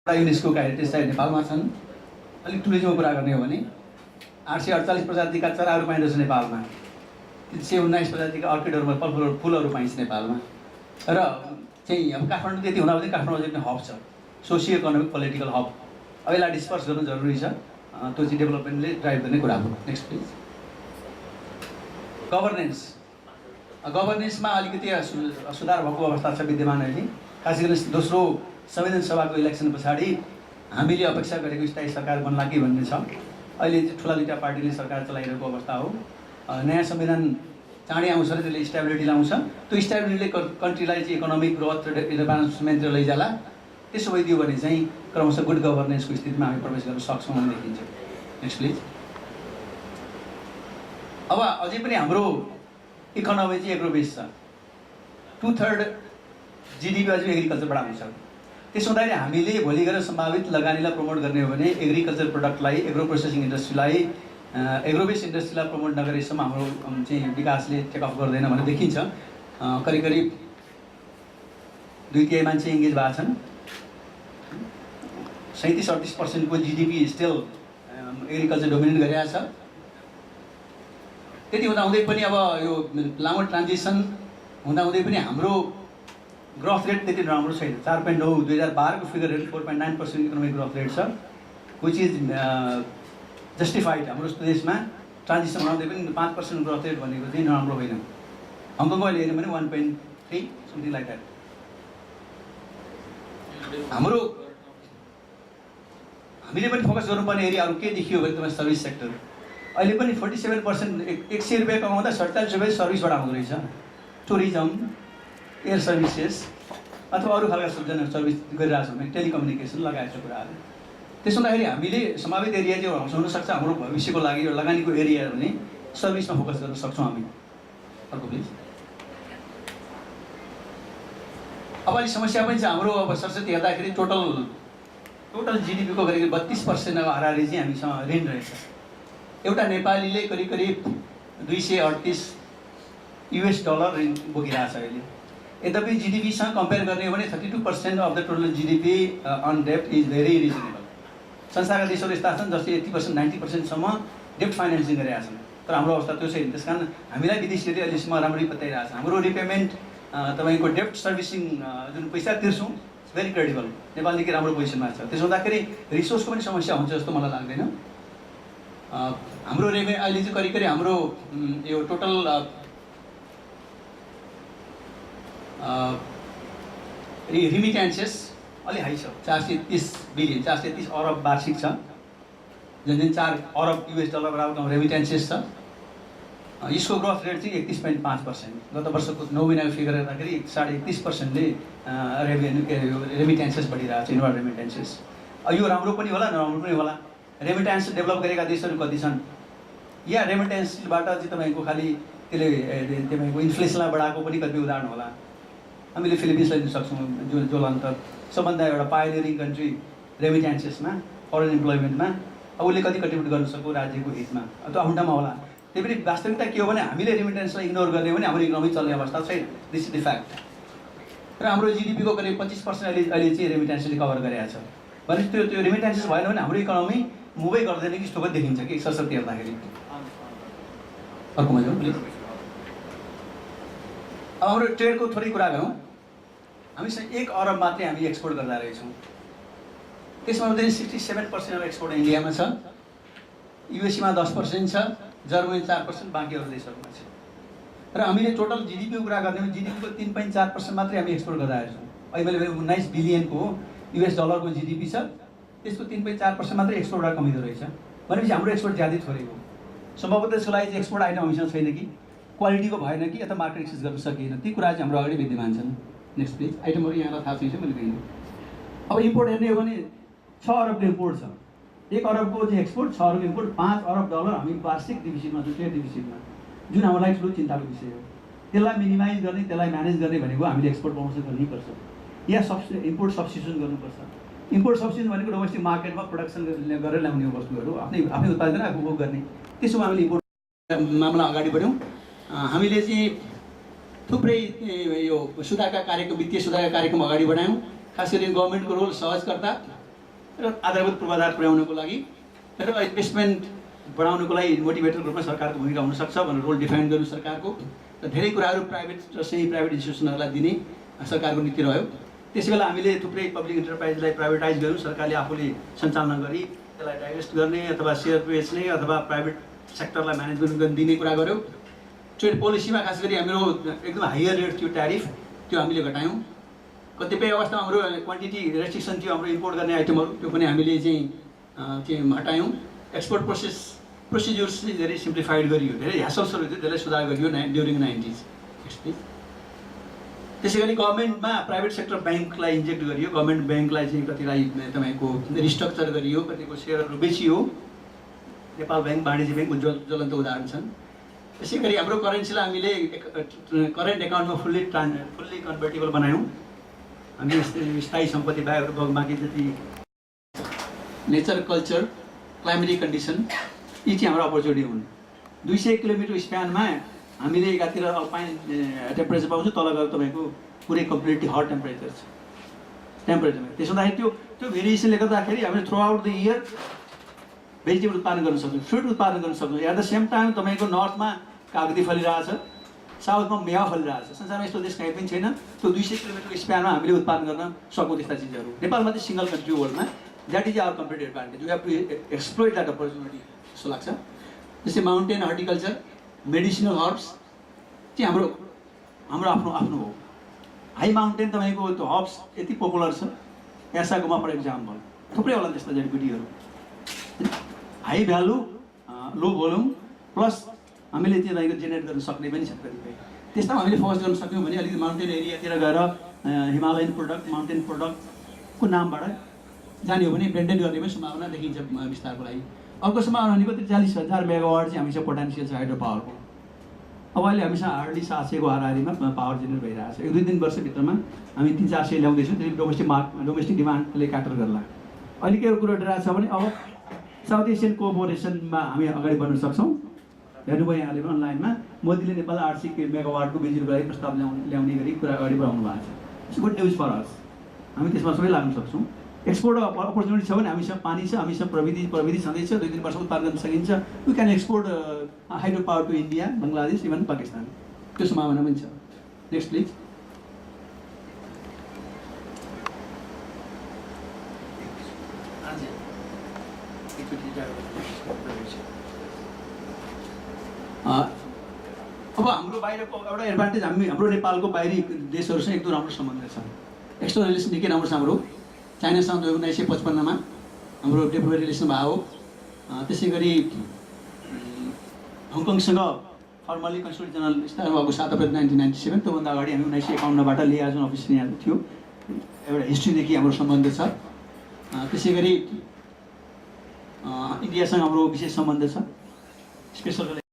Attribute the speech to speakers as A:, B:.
A: UNESCO heritage site नेपालमा छन्। अलिक टुरिज्मको कुरा गर्ने हो भने 848 प्रजातिका चराहरू पाइँदछ नेपालमा। 319 प्रजातिका अर्किडहरू फुलहरू पाइन्छ नेपालमा। र चाहिँ अब काठमाडौँ त्यति हुँदा पनि काठमाडौँ चाहिँ हब छ, सोसियो इकोनोमिक पोलिटिकल हब। अब यसलाई डिस्पर्स गर्नु जरुरी छ, त्यो चाहिँ डेभलपमेन्टले ड्राइभ गर्ने कुरा हो। Next please. गभर्नेन्समा अलिकति सुधार भएको अवस्था छ विद्यमान अहिले। खास गरी दोस्रो संविधान सभाको इलेक्सन पछाडि हामीले अपेक्षा गरेको स्थायी सरकार बन्ला कि भन्ने छ। अहिले ठुला दुईटा पार्टीले सरकार चलाइरहेको अवस्था हो। नयाँ संविधान चाँडै आउँछ र त्यसले स्टेबिलिटी ल्याउँछ। त्यो स्टेबिलिटीले कन्ट्रीलाई चाहिँ इकोनोमिक ग्रोथ र एडभान्समेन्टतिर लैजाला। त्यसो भइदियो भने चाहिँ क्रमशः गुड गभर्नेन्सको स्थितिमा हामी प्रवेश गर्न सक्छौँ भन्ने देखिन्छ। Next please. अब अझै पनि हाम्रो इकोनोमी चाहिँ एग्रो बेस्ड छ। 2/3 GDP अझै एग्रिकल्चरबाट आउँछ। त्यसो हुँदाखेरि हामीले भोलि गएर सम्भावित लगानीलाई प्रमोट गर्ने हो भने एग्रिकल्चर प्रडक्टलाई, एग्रो प्रोसेसिङ इन्डस्ट्रीलाई, एग्रो बेस्ड इन्डस्ट्रीलाई प्रमोट नगरेसम्म हाम्रो चाहिँ विकासले टेकअफ गर्दैन भन्ने देखिन्छ। करिब करिब 2/3 मान्छे इङ्गेज भएको छन्। 37-38% को GDP स्टिल एग्रिकल्चर डोमिनेट गरिरहेको छ। त्यति हुँदाहुँदै पनि अब यो लामो ट्रान्जिसन हुँदाहुँदै पनि हाम्रो ग्रोथ रेट त्यति राम्रो छैन। 4.9 2012 को फिगर हेर्नु 4.9% इकोनोमिक ग्रोथ रेट छ, विच इज जस्टिफाइड। हाम्रो देशमा ट्रान्जिसन हुँदाहुँदै पनि 5% ग्रोथ रेट भनेको चाहिँ नराम्रो होइन। हङकङको अहिले हेऱ्यो भने 1.3 समथिङ लाइक द्याट। हामीले पनि फोकस गर्नुपर्ने एरियाहरू के देखियो भने तपाईँ सर्भिस सेक्टर। अहिले पनि 47% 100 रुपियाँ कमाउँदा 47 रुपियाँ सर्भिसबाट आउँदो रहेछ। टुरिज्म, एयर सर्भिसेस अथवा अरू खालका सर्भिस गरिरहेको छौँ भने टेलिकम्युनिकेसन लगायतका कुराहरू। त्यसो हुँदाखेरि हामीले सम्भावित एरिया चाहिँ हुनसक्छ हाम्रो भविष्यको लागि यो लगानीको एरिया भने सर्भिसमा फोकस गर्न सक्छौँ हामी। अर्को प्लिज। अब अहिले समस्या पनि छ हाम्रो। अब सरस्वती हेर्दाखेरि टोटल GDP को करिब 32% अब हाराहारी चाहिँ हामीसँग ऋण रहेछ। एउटा नेपालीले करिब करिब $238 ऋण बोकिरहेको छ अहिले। यद्यपि GDPसँग कम्पेयर गर्ने हो भने 32% of the total GDP on डेप्ट इज भेरी रिजनेबल। संसारका देशहरू यस्ता छन् जसले 80% 90%सम्म डेप्ट फाइनेन्सिङ गरिरहेका छन्, तर हाम्रो अवस्था त्यो छैन। त्यस कारण हामीलाई विदेशीले अहिलेसम्म राम्ररी बताइरहेको छ। हाम्रो रिपेमेन्ट तपाईँको डेप्ट सर्भिसिङ जुन पैसा तिर्छौँ भेरी क्रेडिबल, नेपालदेखि राम्रो पोजिसनमा छ। त्यसो हुँदाखेरि रिसोर्सको पनि समस्या हुन्छ जस्तो मलाई लाग्दैन। हाम्रो अहिले चाहिँ करिब करिब हाम्रो यो टोटल रिमिट्यान्सेस अलि हाई छ, 430 बिलियन 430 अरब वार्षिक छ। जुन 4 अरब $US बराबरको रेमिट्यान्सेस छ। यसको ग्रोथ रेट चाहिँ 31.5%। गत वर्षको 9 महिनाको फिगर हेर्दाखेरि 31.5%ले रेमिट्यान्सेस बढिरहेको छ, इनवर्ड रेमिट्यान्सेस। यो राम्रो पनि होला नराम्रो पनि होला। रेमिट्यान्स डेभलप गरेका देशहरू कति छन्, या रेमिट्यान्सबाट चाहिँ तपाईँको खालि त्यसले तपाईँको इन्फ्लेसनलाई बढाएको पनि कति उदाहरण होला। हामीले फिलिपिन्सलाई दिन सक्छौँ, जोलन त सबभन्दा एउटा पायोनियरिङ कन्ट्री रेमिट्यान्सेसमा, फरेन इम्प्लोइमेन्टमा। अब उसले कति कन्ट्रिब्युट गर्न सक्यो राज्यको हितमा, त्यो आफ्नो ठाउँमा होला। त्यही पनि वास्तविकता के हो भने हामीले रेमिट्यान्सलाई इग्नोर गर्ने हो भने हाम्रो इकोनोमी चल्ने अवस्था छैन। This is the fact. र हाम्रो GDP को करिब 25% अहिले चाहिँ रेमिट्यान्सले कभर गरेको छ। भनेपछि त्यो रेमिट्यान्सेस भएन भने हाम्रो इकोनोमी मुभै गर्दैन कि जस्तो पनि देखिन्छ कि सरस्वती हेर्दाखेरि। अर्कोमा जाउँ प्लिज। अब हाम्रो ट्रेडको थोरै कुरा गरौँ। हामीसँग 1 अरब मात्रै हामी एक्सपोर्ट गर्दा रहेछौँ। त्यसमा चाहिँ 67% एक्सपोर्ट इन्डियामा छ, USA मा 10% छ, जर्मनी 4%, बाँकी अरू देशहरूमा छ। र हामीले टोटल GDP को कुरा गर्ने हो भने GDP को 3.4% मात्रै हामी एक्सपोर्ट गर्दा रहेछौँ। अहिले मैले 19 बिलियनको $US को GDP छ, त्यसको 3.4% मात्रै एक्सपोर्टबाट कमिँदो रहेछ। भनेपछि हाम्रो एक्सपोर्ट ज्यादै थोरै हो। सम्भवतः यसको लागि चाहिँ एक्सपोर्ट आइटम हामीसँग छैन कि क्वालिटीको भएन कि अथवा मार्केट एक्सेस गर्न सकिएन, ती कुरा चाहिँ हाम्रो अगाडि विद्यमान छन्। Next please. आइटमहरू यहाँलाई थाहा छैन मैले कहिले। अब इम्पोर्ट हेर्ने हो भने 6 अरबको इम्पोर्ट छ, 1 अरबको चाहिँ एक्सपोर्ट, 6 अरबको इम्पोर्ट, $5 अरब हामी वार्षिक डिभिजनमा छ, ट्रेड डिभिजनमा, जुन हाम्रो लागि ठुलो चिन्ताको विषय हो। त्यसलाई मिनिमाइज गर्ने, त्यसलाई म्यानेज गर्ने भनेको हामीले एक्सपोर्ट प्रमोसन गर्नैपर्छ या इम्पोर्ट सब्स्टिट्युसन गर्नुपर्छ। इम्पोर्ट सब्स्टिट्युसन भनेको डोमेस्टिक मार्केटमा प्रोडक्सन गरेर ल्याउने वस्तुहरू आफ्नै उत्पादन उपभोग गर्ने। त्यसोमा हामीले इम्पोर्ट मामला अगाडि बढ्यौँ। हामीले चाहिँ थुप्रै यो सुधारका कार्यक्रम, वित्तीय सुधारका कार्यक्रम अगाडि बढायौँ। खास गरी गभर्मेन्टको रोल सहजकर्ता र आधारभूत पूर्वाधार पुर्याउनको लागि र इन्भेस्टमेन्ट बढाउनको लागि मोटिभेटरको रूपमा सरकारको भूमिका हुनसक्छ भनेर रोल डिफाइन गर्नु सरकारको र धेरै कुराहरू प्राइभेट र सेमी प्राइभेट इन्स्टिट्युसनहरूलाई दिने सरकारको नीति रह्यो। त्यसै बेला हामीले थुप्रै पब्लिक इन्टरप्राइजलाई प्राइभेटाइज गर्नु, सरकारले आफूले सञ्चालन गरी त्यसलाई डाइभेस्ट गर्ने अथवा सेयर बेच्ने अथवा प्राइभेट सेक्टरलाई म्यानेजमेन्ट गर्न दिने कुरा गऱ्यौँ। ट्रेड पोलिसीमा खास गरी हाम्रो एकदम हायर रेट थियो ट्यारिफ, त्यो हामीले घटायौँ। कतिपय अवस्थामा हाम्रो क्वान्टिटी रेस्ट्रिक्सन थियो हाम्रो इम्पोर्ट गर्ने आइटमहरू, त्यो पनि हामीले चाहिँ हटायौँ। एक्सपोर्ट प्रोसिड्युर्स चाहिँ धेरै सिम्प्लिफाइड गरियो, धेरै ह्यासल्सहरू थियो त्यसलाई सुधार गरियो ड्युरिङ 90s। त्यसै गरी गभर्मेन्टमा प्राइभेट सेक्टर ब्याङ्कलाई इन्जेक्ट गरियो, गभर्मेन्ट ब्याङ्कलाई चाहिँ कतिलाई तपाईँको रिस्ट्रक्चर गरियो, कतिको सेयरहरू बेचियो। नेपाल ब्याङ्क, वाणिज्य ब्याङ्क ज्वलन्त उदाहरण छन्। त्यसै गरी हाम्रो करेन्सीलाई हामीले करेन्ट एकाउन्टमा फुल्ली कन्भर्टेबल बनायौँ। हामी स्थायी सम्पत्ति बाहेक बाँकी जति नेचर, कल्चर, क्लाइमेटिक कन्डिसन यी चाहिँ हाम्रो अपर्च्युनिटी हुन्। 200 किलोमिटर स्प्यानमा हामीले एकातिर अल्पाइन टेम्परेचर पाउँछौँ, तल गएर तपाईँको पुरै कम्प्लिटली हट टेम्परेचर छ टेम्परेचरमा। त्यसो हुँदाखेरि त्यो भेरिएसनले गर्दाखेरि हामीले through out the year vegetable उत्पादन गर्न सक्छौँ, फ्रुट उत्पादन गर्न सक्छौँ। एट द सेम टाइम तपाईँको नर्थमा कागती फलिरहेछ, साउथमा मेवा फलिरहेछ। संसारमा यस्तो देश कहीँ पनि छैन त्यो 200 किलोमिटर स्प्यानमा हामीले उत्पादन गर्न सकौँ त्यस्ता चिजहरू। नेपालमा चाहिँ सिङ्गल कन्ट्री वर्ल्डमा, that is our competitive advantage. We have to exploit that opportunity जस्तो लाग्छ। जस्तै माउन्टेन हर्टिकल्चर, मेडिसिनल हर्ब्स चाहिँ हाम्रो आफ्नो हो। हाई माउन्टेन तपाईँको त्यो हर्ब्स यति पपुलर छ, यासाकोमा फर इक्जाम्पल, थुप्रै होला त्यस्ता जडीबुटीहरू। हाई भ्यालु लो भोल्युम प्लस हामीले त्यो तपाईँको जेनेरेट गर्न सक्ने पनि छ कतिपय। त्यस्तामा हामीले फोकस गर्न सक्यौँ भने अलिकति माउन्टेन एरियातिर गएर हिमालयन प्रोडक्ट, माउन्टेन प्रोडक्टको नामबाट जाने हो भने ब्रान्डेड गर्ने पनि सम्भावना देखिन्छ विस्तारको लागि। अर्को सम्भावना भनेको 43,000 मेगावाट चाहिँ हामीसँग पोटेन्सियल छ हाइड्रो पावरको। अब अहिले हामीसँग हार्डली 700 को हाराहारीमा पावर जेनेरेट भइरहेको छ। 1-2 वर्षभित्रमा हामी 300-400 ल्याउँदैछौँ। त्यसले डोमेस्टिक डिमान्डले क्याटर गर्ला। अहिले के कुरो डरा छ भने अब साउथ एसियन कोअपरेसनमा हामी अगाडि बढ्न सक्छौँ। हेर्नुभयो यहाँले अनलाइनमा मोदीले नेपाल 800 मेगावाटको बिजुलीको लागि प्रस्ताव ल्याउने गरी कुरा अगाडि बढाउनु भएको छ। इट्स गुड न्युज फर अस। हामी त्यसमा सबै लाग्न सक्छौँ। एक्सपोर्ट अपर्च्युनिटी छ भने हामीसँग पानी छ, हामीसँग प्रविधि छँदैछ, 2-3 वर्ष उत्पादन गर्न सकिन्छ। We can export hydro power to India, Bangladesh, even Pakistan. त्यो सम्भावना पनि छ। Next please. अब हाम्रो बाहिरको एउटा एडभान्टेज हाम्रो नेपालको बाहिरी देशहरूसँग एकदम राम्रो सम्बन्ध छ। एक्सटर्नल रिलेसन निकै राम्रो छ हाम्रो। चाइनासँग 1955मा हाम्रो डेभलपमेन्ट रिलेसन भयो। त्यसै गरी हङकङसँग फर्मली कन्सुलेट जनरल स्थापना भएको 7 अप्रिल 1997। त्योभन्दा अगाडि हामी 1951बाट लियाजन अफिस यहाँ थियो। एउटा हिस्ट्रीदेखि हाम्रो सम्बन्ध छ। त्यसै गरी इन्डियासँग हाम्रो विशेष सम्बन्ध छ। स्पेसल